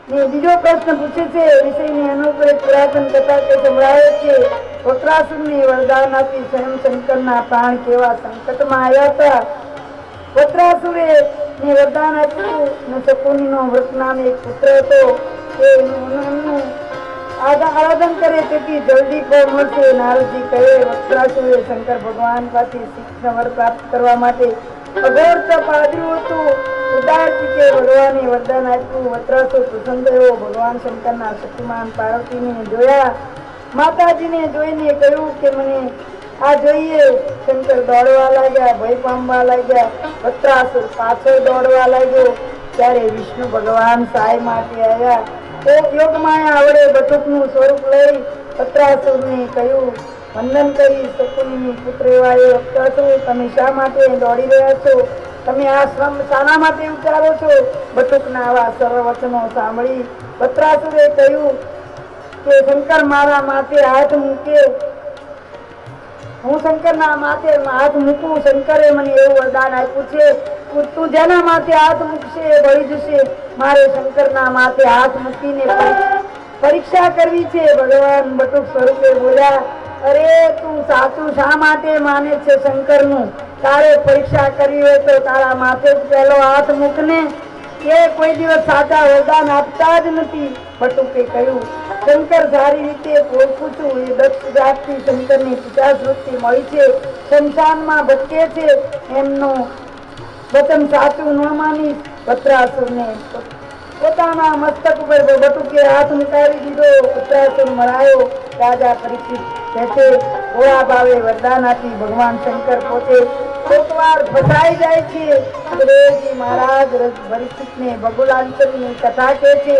ને બીજો પ્રશ્ન પૂછે છે વિષયની અનુકૂળ પુરાતન કથા કે સંભળાવે છે વક્રાસુરને વરદાન આપી સ્વયં શંકરના પ્રાણ કેવા સંકટમાં આવ્યા હતા. વક્રાસુરે ને વરદાન આપ્યું ને શકુનીનો વૃષ નામે એક પુત્ર હતો. તે એમનું આરાધન કરે તેથી જલ્દી ફળ મળશે. નારદજી કહે વક્રાસુરે શંકર ભગવાન પાસે શિક્ષણ વર પ્રાપ્ત કરવા માટે અઘોર તપ આદર્યું હતું. ઉદાર ચિત્તે ભગવાને વરદાન આપ્યું. વક્રાસુર પ્રસન્ન થયો. ભગવાન શંકરના શક્તિમાન પાર્વતીને જોયા. માતાજીને જોઈને કહ્યું કે મને આ જોઈએ. શંકર દોડવા લાગ્યા, ભય પામવા લાગ્યા. વક્રાસુર પાછળ દોડવા લાગ્યો. ત્યારે વિષ્ણુ ભગવાન સહાય માટે આવ્યા. યોગમાયા આવડે બટુકનું સ્વરૂપ લઈ વક્રાસુરને કહ્યું, વંદન કરી શકુનીની પુત્ર એવા એ વક્રાસુર, તમે શા માટે દોડી રહ્યા છો? તમે આ શ્રમ શાના માટે ઉચ્ચારો છો? બટુકના આવા સરળ વચનો સાંભળી વક્રાસુરે કહ્યું કે શંકર મારા માથે હાથ મૂકે, હું શંકરના માથે હાથ મૂકું. શંકરે મને એવું વરદાન આપ્યું છે, તું જેના માથે હાથ મૂકશે એ બળી જશે. મારે શંકરના માથે હાથ મૂકીને પરીક્ષા કરવી છે. ભગવાન બટુક સ્વરૂપે બોલ્યા, અરે તું સાચું શા માટે માને છે શંકરનું? તારે પરીક્ષા કરવી હોય તો તારા માથે જ પહેલો હાથ મૂકને. એ કોઈ દિવસ સાચા વરદાન આપતા જ નથી. બટુકે કહ્યું, શંકર સારી રીતે ઓળખું છું. એ દક્ષ જાતથી શંકરની 50 વૃત્તિ મળી છે. શમશાનમાં ભટકે છે. એમનું વચન સાચું ન માની વક્રાસુરને પોતાના મસ્તક ઉપર બટુકે હાથ મુકાવી દીધો. વક્રાસુર મરાયો. રાજા પરીક્ષિત કહે ભોળા ભાવે વરદાન આપી ભગવાન શંકર પોતે કોકવાર ફસાઈ જાય છે. સુખદેવજી મહારાજ પરીક્ષિતને ભગુલાંતરની કથા કહે છે.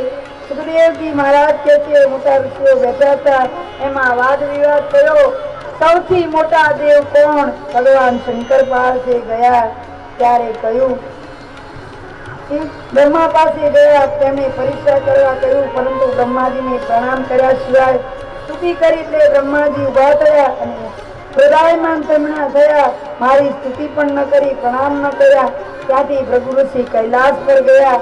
સુખદેવજી મહારાજ કહે છે મોટા ઋષિઓ બેઠા હતા, એમાં વાદ વિવાદ થયો. સૌથી મોટા દેવ કોણ? ભગવાન શંકર પાસે ગયા. ત્યારે કહ્યું, બ્રહ્મા પાસે ગયા. તેમણે પરીક્ષા કરવા કહ્યું, પરંતુ બ્રહ્માજીને પ્રણામ કર્યા સિવાય સ્તુતિ કરી એટલે બ્રહ્માજી ઉભા થયા અને હૃદયમાન તેમના થયા. મારી સ્તુતિ પણ ન કરી, પ્રણામ ન કર્યા. ત્યાંથી ભૃગુ ઋષિ કૈલાસ પર ગયા.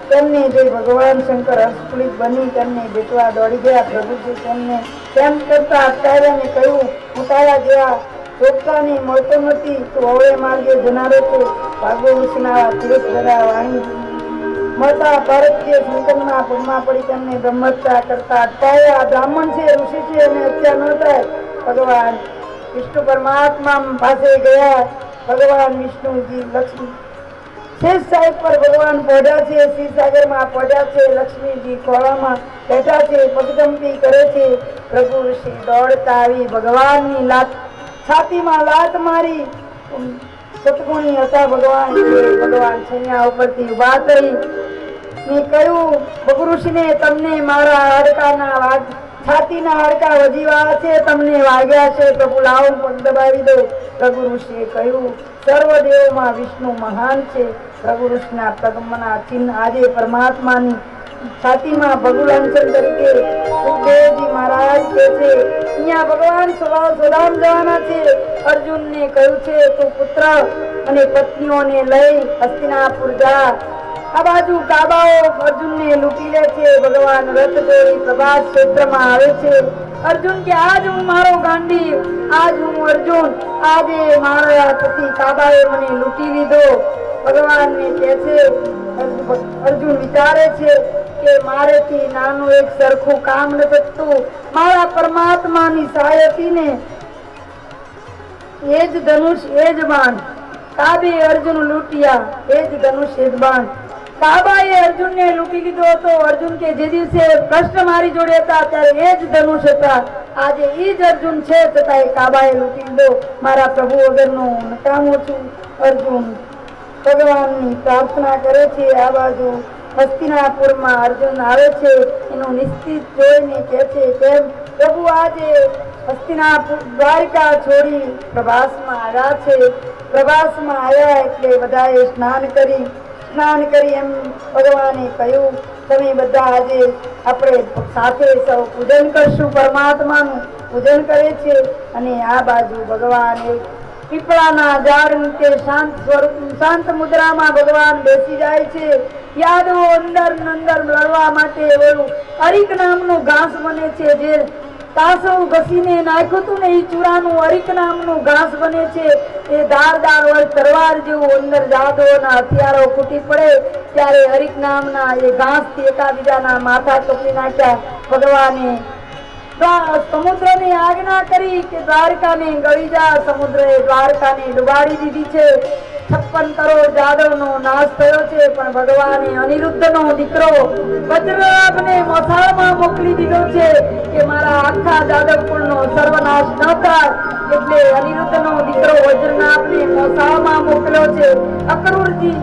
તેમને જોઈ ભગવાન શંકર હર્ષપુલિત બની તેમને ભેટવા દોડી ગયા. ભૃગુજી તેમને તેમ કરતા અટકાવ્યા અને કહ્યું, હું તારા જેવા રોકતાની મળતો નથી. તું અવળે માર્ગે જનારો છે. ભાગો ઋષિના તીર્થ ધરા વાણી મળતા ભારતીય શંકરના પગમાં પડી તેમને બ્રહ્મહત્યા કરતા અટકાવ્યા. બ્રાહ્મણ છે, ઋષિ છે અને હત્યા ન થાય. ભગવાન વિષ્ણુ પરમાત્મા પાસે ગયા. ભગવાન વિષ્ણુજી લક્ષ્મી શેષ સાહેબ પર ભગવાન પહોંચ્યા છે. ક્ષીરસાગરમાં પહોંચ્યા છે. લક્ષ્મીજી ખોળામાં બેઠા છે. પગજંપી કરે છે. પ્રભુ ઋષિ દોડતા આવી ભગવાનની છાતીમાં લાત મારી. સતગુણી હતા ભગવાન. ભગવાન છૈયા ઉપરથી ઉભા થઈ ને કહ્યું, ભૃગુ ઋષિને તમને મારા હાડકાના છાતીના હાડકા વજીવા છે, તમને વાગ્યા છે. પ્રભુ લાવો પગ દબાવી દો. પ્રભુ ઋષિએ કહ્યું, સર્વ દેવોમાં વિષ્ણુ મહાન છે. પ્રભુ ઋષિના પગમના ચિહ્ન આજે પરમાત્માની છાતીમાં ભગુલાંચન તરીકે સુખદેવજી મહારાજ કહે છે. અહીંયા ભગવાન સ્વધામ જવાના છે. અર્જુનને કહ્યું છે, તું પુત્ર અને પત્નીઓને લઈ હસ્તિનાપુર જા. આ બાજુ કાબાઓ અર્જુનને લૂંટી લે છે. ભગવાન રથ દોડી પ્રભાસ ક્ષેત્રમાં આવે છે. અર્જુન કે આજ હું મારો ગાંડી, આજ હું અર્જુન, આજે મારા પતિ કાબાએ મને લૂંટી લીધો. ભગવાનને કહે છે, અર્જુન વિચારે છે કે મારેથી નાનું એક સરખું કામ ન થતું. મારા પરમાત્માની સહાય હતી ને, એ જ ધનુષ એ જ બાણ. કાબે અર્જુન લૂંટ્યા, એ જ ધનુષ એ જ બાણ. કાબાએ અર્જુનને લૂંટી લીધો હતો. અર્જુન કે જે દિવસે કૃષ્ણ મારી જોડે હતા ત્યારે એ જ ધનુષ હતા. આજે એ જ અર્જુન છે, છતાં એ કાબાએ લૂંટી લીધો. મારા પ્રભુ વગરનો નકામો છું. અર્જુન ભગવાનની પ્રાર્થના કરે છે. આ બાજુ હસ્તિનાપુરમાં અર્જુન આવે છે. એનું નિશ્ચિત જોઈને કહે છે, કેમ પ્રભુ આજે હસ્તિનાપુર દ્વારકા છોડી પ્રભાસમાં આવ્યા છે. પ્રભાસમાં આવ્યા એટલે બધાએ સ્નાન કરી એમ ભગવાને કહ્યું, તમે બધા આજે આપણે સાથે સૌ પૂજન કરશું. પરમાત્માનું પૂજન કરે છે. અને આ બાજુ ભગવાન પીપળાના ઝાડ નીચે શાંત મુદ્રામાં ભગવાન બેસી જાય છે. યાદવો અંદર ને અંદર લડવા માટે ઓલું અરિક નામનું ઘાસ બને છે, જે તાસવ ઘસીને નાખ્યું હતું ને એ ચૂરાનું અરિક નામનું ઘાસ બને છે. એ ધારદાર હોય તલવાર જેવું, અંદર જાદવોના હથિયારો ફૂટી પડે ત્યારે અરિક નામના એ ઘાસથી એકાબીજાના માથા કપી નાખ્યા. ભગવાને સમુદ્રને આજ્ઞા કરી કે દ્વારકાને ગળી જા. સમુદ્રએ દ્વારકાને ડુબાડી દીધી છે. 56 કરોડ જાદવનો નાશ થયો છે. પણ ભગવાને અનિરુદ્ધનો દીકરો વજ્રરાભને મોસાળમાં મોકલી દીધો છે કે મારા આખા જાદવ કુળનો સર્વનાશ ન થાય. એટલે અનિરુદ્ધનો દીકરો વજ્રનાભને મોસાળમાં મોકલ્યો છે. અક્રૂરજી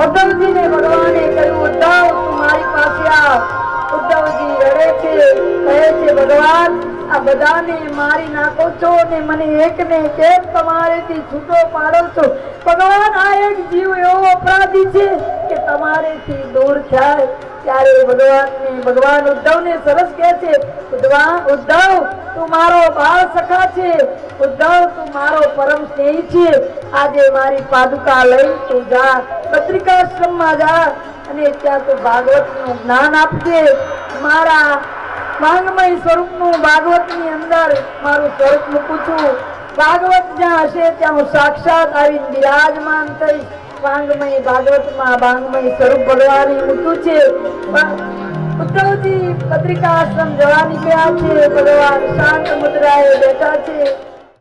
ઉદ્ધવજીને ભગવાને કહ્યું, ઉદ્ધવ તું મારી પાસે આવ. ઉદ્ધવજી રડે છે, કહે છે ભગવાન આ બધાને મારી નાખો છો ને મને એકને કેમ તમારેથી છૂટો પાડો છો? ભગવાન આ એક જીવ એવો અપરાધી છે કે તમારેથી દૂર થાય. ત્યારે ભગવાન ઉદ્ધવને સરસ કહે છે, ઉદ્ધવ તું મારો બાળ સખા છે. ઉદ્ધવ તું મારો પરમ સ્નેહી છે. આજે મારી પાદુકા લઈ તું જા, બદ્રિકાશ્રમમાં જા અને ત્યાં તું ભાગવતનું જ્ઞાન આપજે. મારા માંગમય સ્વરૂપનું ભાગવતની અંદર મારું સ્વરૂપ મૂકું છું. ભાગવત જ્યાં હશે ત્યાં હું સાક્ષાત આવીને બિરાજમાન થઈશ. ભાંગમય ભાગવતમાં ભાંગમય સ્વરૂપ ભગવાને મૂક્યું છે. ઉદ્ધવજી બદ્રિકાશ્રમ જવા નીકળ્યા છે. ભગવાન શાંત મુદ્રાએ બેઠા છે.